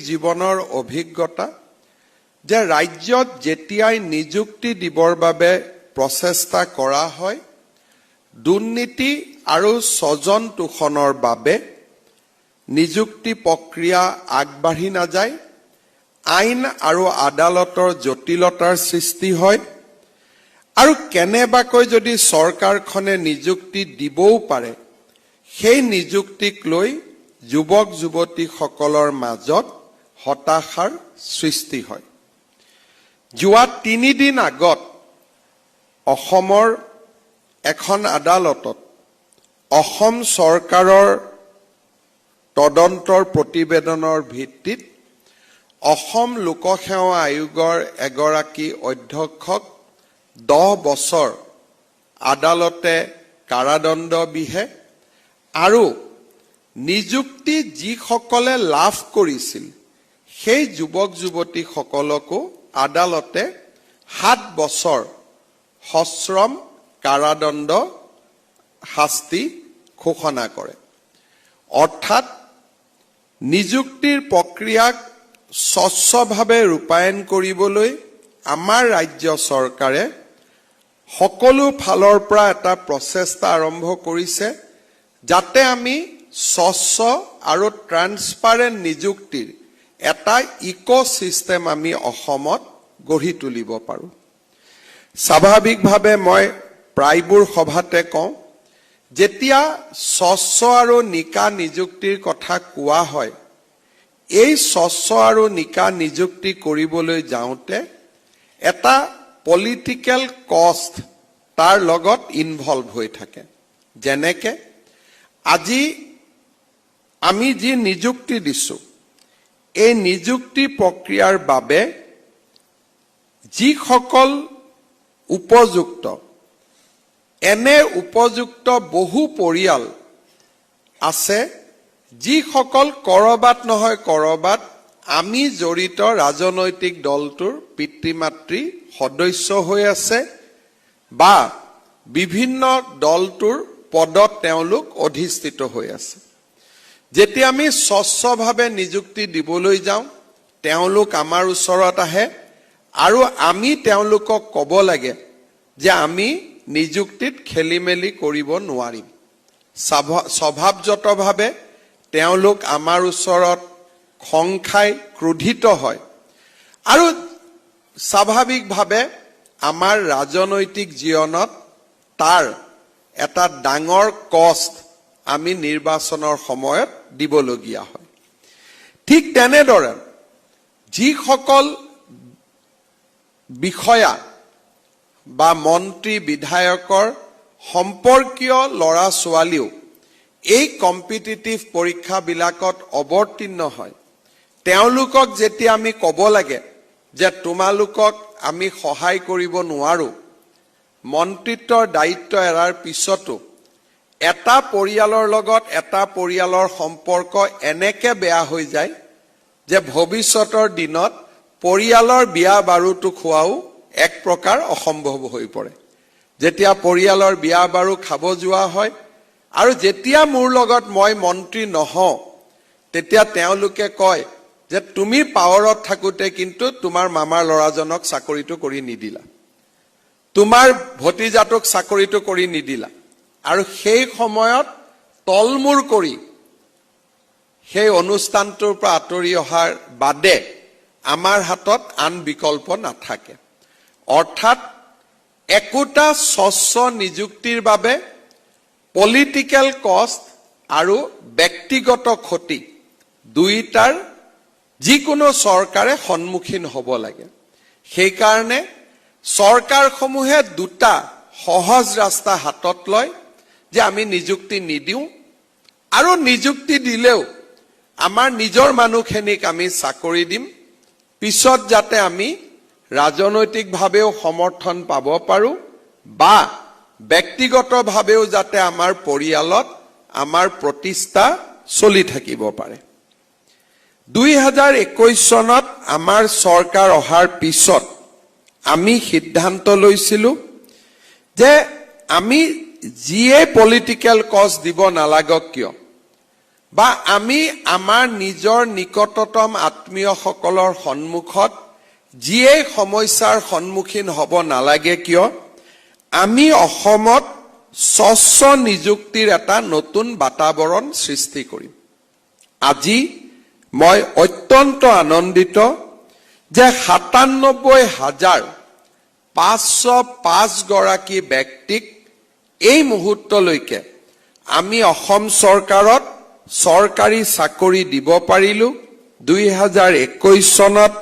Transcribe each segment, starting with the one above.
জীৱনৰ অভিজ্ঞতা যে ৰাজ্যত যেতিয়াই নিযুক্তি দিবৰ বাবে প্ৰচেষ্টা কৰা হয় দুৰ্নীতি আৰু স্বজন তোষণৰ বাবে নিযুক্তি প্ৰক্ৰিয়া আগবাঢ়ি নাযায় আইন আৰু আদালতৰ জটিলতাৰ সৃষ্টি হয় আৰু কেনেবাকৈ যদি চৰকাৰখনে নিযুক্তি দিবও পাৰে সেই নিযুক্তিক লৈ যুৱক যুৱতীসকলৰ মাজত হতাশাৰ সৃষ্টি হয় যোৱা 3 দিন আগত অসমৰ এখন আদালতত অসম চৰকাৰৰ তদন্তৰ প্ৰতিবেদনৰ ভিত্তিত অসম লোকসেৱা আয়োগৰ এগৰাকী অধ্যক্ষক 10 বছৰ আদালতে কাৰাদণ্ড বিহে আৰু নিযুক্তি যিসকলে লাভ কৰিছিল সেই যুৱক যুৱতীসকলকো আদালতে 7 বছৰ সশ্ৰম কাৰাদণ্ড শাস্তি ঘোষণা কৰে অৰ্থাৎ নিযুক্তিৰ প্ৰক্ৰিয়াক স্বচ্ছভাৱে ৰূপায়ণ কৰিবলৈ আমাৰ ৰাজ্য চৰকাৰে সকলো ফালৰ পৰা এটা প্ৰচেষ্টা আৰম্ভ কৰিছে যাতে আমি স্বচ্ছ আৰু ট্ৰান্সপাৰেণ্ট নিযুক্তিৰ এটা ইকোসিস্টেম আমি অসমত গঢ়ি তুলিব পাৰো স্বাভাৱিকভাৱে মই প্ৰায়বোৰ সভাতে কওঁ যেতিয়া স্বচ্ছ আৰু নিকা নিযুক্তিৰ কথা কোৱা হয় এই স্বচ্ছ আৰু নিকা নিযুক্তি কৰিবলৈ যাওঁতে এটা পলিটিক্যাল কষ্ট তাৰ লগত ইনভলভ হৈ থাকে যেনেকে আজি আমি যি নিযুক্তি দিছো এই নিযুক্তি প্ৰক্ৰিয়াৰ বাবে যিসকল উপযুক্ত এনে উপযুক্ত বহু পৰিয়াল আছে যিসকল কৰবাত নহয় কৰবাত আমি জড়িত ৰাজনৈতিক দলটোৰ পিতৃ মাতৃ সদস্য হৈ আছে বা বিভিন্ন দলটোৰ পদত তেওঁলোক অধিষ্ঠিত হৈ আছে যেতিয়া আমি স্বচ্ছভাৱে নিযুক্তি দিবলৈ যাওঁ তেওঁলোক আমাৰ ওচৰত আহে আৰু আমি তেওঁলোকক ক'ব লাগে যে আমি নিযুক্তিত খেলিমেলি কৰিব নোৱাৰিম স্বভাৱজতভাৱে তেওঁলোক আমাৰ ওচৰত খং খাই ক্ৰোধিত হয় আৰু স্বাভাৱিকভাৱে আমাৰ ৰাজনৈতিক জীৱনত তাৰ এটা ডাঙৰ কষ্ট আমি নিৰ্বাচনৰ সময়ত দিবলগীয়া হয় ঠিক তেনেদৰে যিসকল বিষয়া বা মন্ত্ৰী বিধায়কৰ সম্পৰ্কীয় ল'ৰা ছোৱালীও এই কম্পিটিটিভ পৰীক্ষাবিলাকত অৱতীৰ্ণ হয় তেওঁলোকক যেতিয়া আমি ক'ব লাগে যে তোমালোকক আমি সহায় কৰিব নোৱাৰো মন্ত্ৰিত্বৰ দায়িত্ব এৰাৰ পিছতো এটা পৰিয়ালৰ লগত এটা পৰিয়ালৰ সম্পৰ্ক এনেকে বেয়া হৈ যায় যে ভৱিষ্যতৰ দিনত পৰিয়ালৰ বিয়া বাৰুটো খোৱাও এক প্ৰকাৰ অসম্ভৱ হৈ পৰে যেতিয়া পৰিয়ালৰ বিয়া বাৰু খাব যোৱা হয় আৰু যেতিয়া মোৰ লগত মই মন্ত্ৰী নহওঁ তেতিয়া তেওঁলোকে কয় যে তুমি পাৱাৰত থাকোতে কিন্তু তোমাৰ মামাৰ ল'ৰাজনক চাকৰিটো কৰি নিদিলা তোমাৰ ভতিজাটোক চাকৰিটো কৰি নিদিলা আৰু সেই সময়ত তলমূৰ কৰি সেই অনুষ্ঠানটোৰ পৰা আঁতৰি অহাৰ বাদে আমাৰ হাতত আন বিকল্প নাথাকে অৰ্থাৎ একোটা স্বচ্ছ নিযুক্তিৰ বাবে পলিটিক্যাল কষ্ট আৰু ব্যক্তিগত ক্ষতি দুইটাৰ যিকোনো চৰকাৰে সন্মুখীন হ'ব লাগে সেই কাৰণে চৰকাৰসমূহে দুটা সহজ ৰাস্তা হাতত লয় যে আমি নিযুক্তি নিদিওঁ আৰু নিযুক্তি দিলেও আমাৰ নিজৰ মানুহখিনিক আমি চাকৰি দিম পিছত যাতে আমি ৰাজনৈতিকভাৱেও সমৰ্থন পাব পাৰো বা ব্যক্তিগতভাৱেও যাতে আমাৰ পৰিয়ালত আমাৰ প্ৰতিষ্ঠা চলি থাকিব পাৰে 2021 চনত আমাৰ চৰকাৰ অহাৰ পিছত আমি সিদ্ধান্ত লৈছিলো যে আমি যিয়ে পলিটিক্যাল কষ্ট দিব নালাগক কিয় বা আমি আমাৰ নিজৰ নিকটতম আত্মীয়সকলৰ সন্মুখত যিয়ে সমস্যাৰ সন্মুখীন হ'ব নালাগে কিয় আমি অসমত স্বচ্ছ নিযুক্তিৰ এটা নতুন বাতাবৰণ সৃষ্টি কৰিম। আজি মই অত্যন্ত আনন্দিত যে ৯৭,৫০৫ গৰাকী ব্যক্তিক এই মুহূৰ্তলৈকে আমি অসম চৰকাৰত চৰকাৰী চাকৰি দিব পাৰিলো। ২০২১ চনত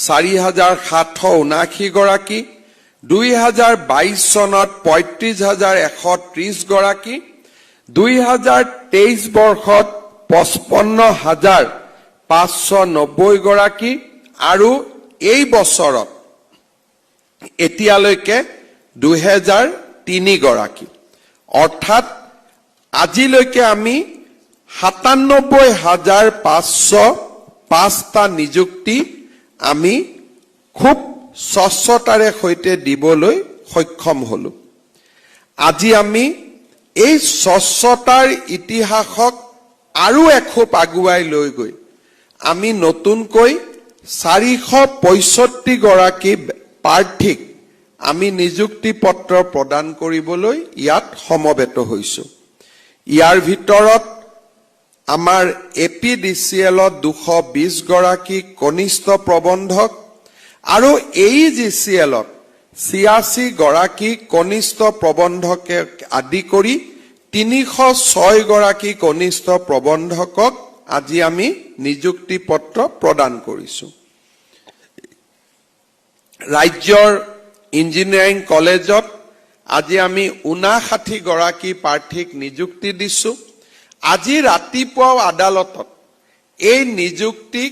৪,৭৭৯ গৰাকী, ২০২২ চনত ৩৫,১৩০ গৰাকী, ২০২৩ বৰ্ষত ৫৫,৫৯০ গৰাকী আৰু এই বছৰত এতিয়ালৈকে ২০০৩ গৰাকী। অৰ্থাৎ আজিলৈকে আমি ৯৭,৫০৫টা নিযুক্তি আমি খুব স্বচ্ছতাৰে সৈতে দিবলৈ সক্ষম হলো। আজি আমি এই স্বচ্ছতাৰ ইতিহাসক আৰু এখোপ আগুৱাই লৈ গৈ আমি নতুনকৈ ৪৬৫ গৰাকী প্ৰাৰ্থীক আমি নিযুক্তি পত্ৰ প্ৰদান কৰিবলৈ ইয়াত সমবেত হৈছো। ইয়াৰ ভিতৰত আমাৰ APDCL-ত ২২০ গৰাকী কনিষ্ঠ প্ৰবন্ধক আৰু AEGCL-ত ৮৬ গৰাকী কনিষ্ঠ প্ৰবন্ধকে আদি কৰি ৩০৬ গৰাকী কনিষ্ঠ প্ৰবন্ধকক আজি আমি নিযুক্তি পত্ৰ প্ৰদান কৰিছো। ৰাজ্যৰ ইঞ্জিনিয়াৰিং কলেজত আজি আমি ৫৯ গৰাকী প্ৰাৰ্থীক নিযুক্তি দিছো। আজি ৰাতিপুৱাও আদালতত এই নিযুক্তিক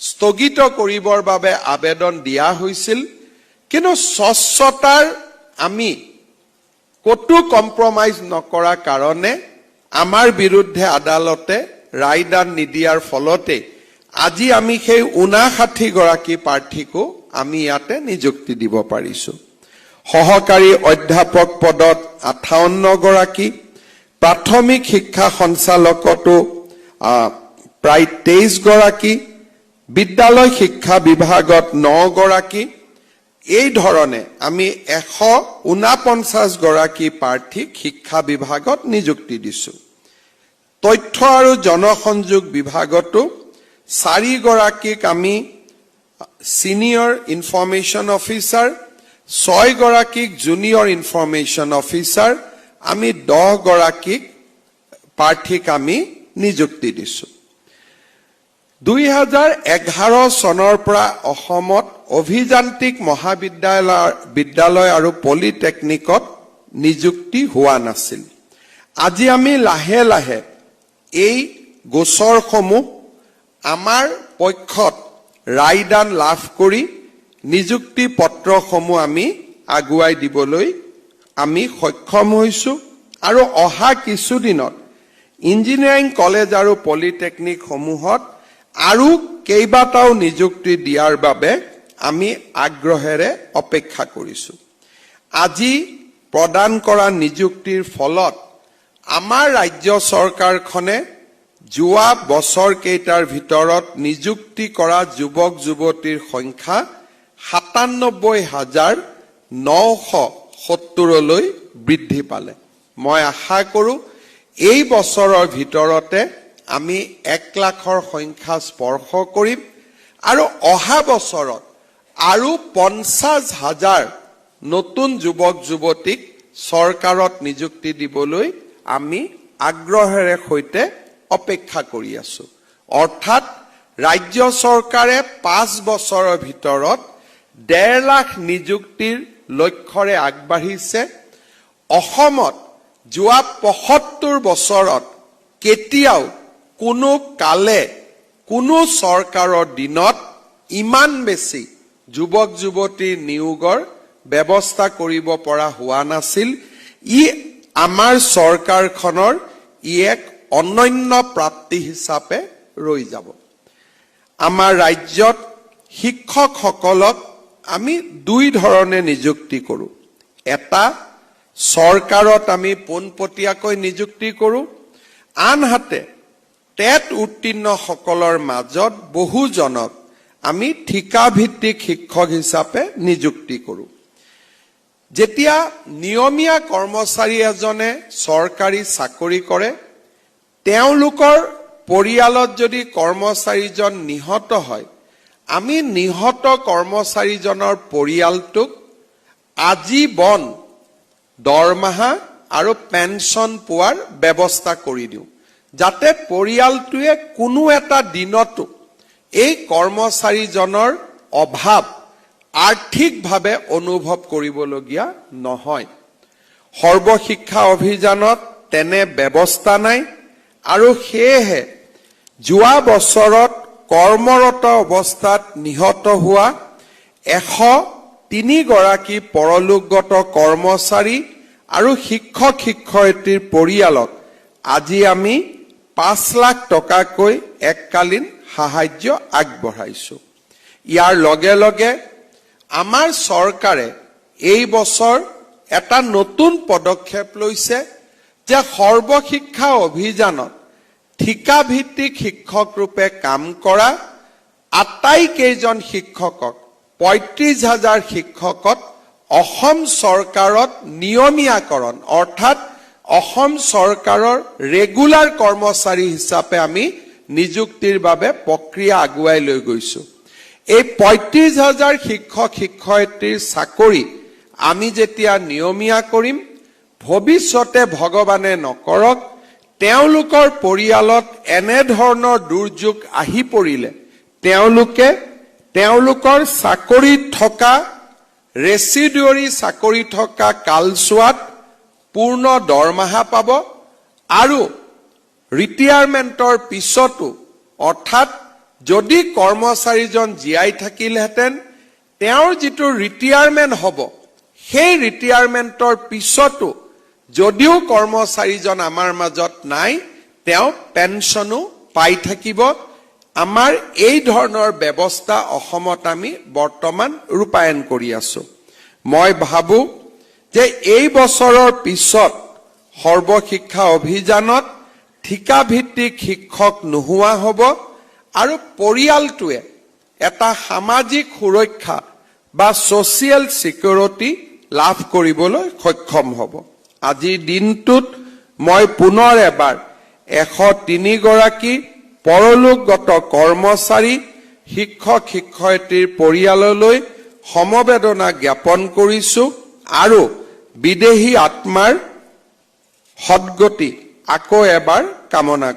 স্থগিত কৰিবৰ বাবে আবেদন দিয়া হৈছিল, কিন্তু স্বচ্ছতাৰ আমি কতো কম্প্ৰমাইজ নকৰা কাৰণে আমাৰ বিৰুদ্ধে আদালতে ৰায়দান নিদিয়াৰ ফলতে আজি আমি সেই ৫৯ গৰাকী প্ৰাৰ্থীকো আমি ইয়াতে নিযুক্তি দিব পাৰিছো। সহকাৰী অধ্যাপক পদত ৫৮ গৰাকী, প্ৰাথমিক শিক্ষা সঞ্চালকতো প্ৰায় ২৩ গৰাকী, বিদ্যালয় শিক্ষা বিভাগত ৯ গৰাকী, এই ধৰণে আমি ১৪৯ গৰাকী প্ৰাৰ্থীক শিক্ষা বিভাগত নিযুক্তি দিছো। তথ্য আৰু জনসংযোগ বিভাগতো ৪ গৰাকীক আমি সিনিয়ৰ ইনফৰমেশ্যন অফিচাৰ, ৬ গৰাকীক জুনিয়ৰ ইনফৰমেশ্যন অফিচাৰ, আমি ১০ গৰাকীক প্ৰাৰ্থীক আমি নিযুক্তি দিছো। ২০১১ চনৰ পৰা অসমত অভিযান্ত্ৰিক মহাবিদ্যালয় আৰু পলিটেকনিকত নিযুক্তি হোৱা নাছিল। আজি আমি লাহে লাহে এই গোচৰসমূহ আমাৰ পক্ষত ৰায়দান লাভ কৰি নিযুক্তি পত্ৰসমূহ আমি আগুৱাই দিবলৈ আমি সক্ষম হৈছো আৰু অহা কিছুদিনত ইঞ্জিনিয়াৰিং কলেজ আৰু পলিটেকনিক সমূহত আৰু কেইবাটাও নিযুক্তি দিয়াৰ বাবে আমি আগ্ৰহেৰে অপেক্ষা কৰিছো। আজি প্ৰদান কৰা নিযুক্তিৰ ফলত আমাৰ ৰাজ্য চৰকাৰখনে যোৱা বছৰ কেইটাৰ ভিতৰত নিযুক্তি কৰা যুৱক যুৱতীৰ সংখ্যা ৯৭,৯৭০লৈ বৃদ্ধি পালে। মই আশা কৰো এই বছৰৰ ভিতৰতে আমি ১ লাখৰ সংখ্যা স্পৰ্শ কৰিম আৰু অহা বছৰত আৰু ৫০,০০০ নতুন যুৱক যুৱতীক চৰকাৰত নিযুক্তি দিবলৈ আমি আগ্ৰহেৰে সৈতে অপেক্ষা কৰি আছো। অৰ্থাৎ ৰাজ্য চৰকাৰে ৫ বছৰৰ ভিতৰত ১.৫ লাখ নিযুক্তিৰ লক্ষ্যৰে আগবাঢ়িছে। অসমত যোৱা ৭৫ বছৰত কেতিয়াও কোনো কালে কোনো চৰকাৰৰ দিনত ইমান বেছি যুৱক যুৱতীৰ নিয়োগৰ ব্যৱস্থা কৰিব পৰা হোৱা নাছিল। ই আমাৰ চৰকাৰখনৰ এক অনন্য প্ৰাপ্তি হিচাপে ৰৈ যাব। আমাৰ ৰাজ্যত শিক্ষকসকলক আমি ২ ধৰণে নিযুক্তি কৰো। এটা চৰকাৰত আমি পোনপটীয়াকৈ নিযুক্তি কৰো, আনহাতে টেট উত্তীৰ্ণসকলৰ মাজত বহুজনক আমি ঠিকাভিত্তিক শিক্ষক হিচাপে নিযুক্তি কৰোঁ। যেতিয়া নিয়মীয়া কৰ্মচাৰী এজনে চৰকাৰী চাকৰি কৰে, তেওঁলোকৰ পৰিয়ালত যদি কৰ্মচাৰীজন নিহত হয়, আমি নিহত কৰ্মচাৰীজনৰ পৰিয়ালটোক আজীৱন দৰমহা আৰু পেঞ্চন পোৱাৰ ব্যৱস্থা কৰি দিওঁ, যাতে পৰিয়ালটোৱে কোনো এটা দিনতো এই কৰ্মচাৰীজনৰ অভাৱ আৰ্থিকভাৱে অনুভৱ কৰিবলগীয়া নহয়। সৰ্বশিক্ষা অভিযানত তেনে ব্যৱস্থা নাই আৰু সেয়েহে যোৱা বছৰত কৰ্মৰত অৱস্থাত নিহত হোৱা 103 গৰাকী পৰলোকগত কৰ্মচাৰী আৰু শিক্ষক শিক্ষয়িত্ৰীৰ পৰিয়ালক আজি আমি 5 লাখ টকাকৈ এককালীন সাহায্য আগবঢ়াইছো। ইয়াৰ লগে লগে আমাৰ চৰকাৰে এই বছৰ এটা নতুন পদক্ষেপ লৈছে যে সৰ্বশিক্ষা অভিযানত ঠিকাভিত্তিক শিক্ষক ৰূপে কাম কৰা আটাইকেইজন শিক্ষকক 35,000 শিক্ষকত অসম চৰকাৰত নিয়মীয়াকৰণ অৰ্থাৎ অসম চৰকাৰৰ ৰেগুলাৰ কৰ্মচাৰী হিচাপে আমি নিযুক্তিৰ বাবে প্ৰক্ৰিয়া আগুৱাই লৈ গৈছো। এই 35,000 শিক্ষক শিক্ষয়িত্ৰীৰ চাকৰি আমি যেতিয়া নিয়মীয়া কৰিম, ভৱিষ্যতে ভগৱানে নকৰক তেওঁলোকৰ পৰিয়ালত এনেধৰণৰ দুৰ্যোগ আহি পৰিলে তেওঁলোকে তেওঁলোকৰ চাকৰিত থকা ৰেচিডিউৰী চাকৰি থকা কালছোৱাত পূৰ্ণ দৰমহা পাব আৰু ৰিটায়াৰমেণ্টৰ পিছতো অৰ্থাৎ যদি কৰ্মচাৰীজন জীয়াই থাকিলহেঁতেন তেওঁৰ যিটো ৰিটায়াৰমেণ্ট হ'ব, সেই ৰিটায়াৰমেণ্টৰ পিছতো যদিও কৰ্মচাৰীজন আমাৰ মাজত নাই, তেওঁ পেঞ্চনো পাই থাকিব। আমাৰ এই ধৰণৰ ব্যৱস্থা অসমত আমি বৰ্তমান ৰূপায়ণ কৰি আছো। মই ভাবো যে এই বছৰৰ পিছত সৰ্বশিক্ষা অভিযানত ঠিকাভিত্তিক শিক্ষক নোহোৱা হ'ব আৰু পৰিয়ালটোৱে এটা সামাজিক সুৰক্ষা বা ছ'চিয়েল চিকিউৰিটি লাভ কৰিবলৈ সক্ষম হ'ব। আজিৰ দিনটোত মই পুনৰ এবাৰ 103 গৰাকী পৰলোকগত কৰ্মচাৰী শিক্ষক শিক্ষয়িত্ৰীৰ পৰিয়াললৈ সমবেদনা জ্ঞাপন কৰিছো আৰু বিদেহী আত্মাৰ সদ্গতি আকৌ এবাৰ কামনা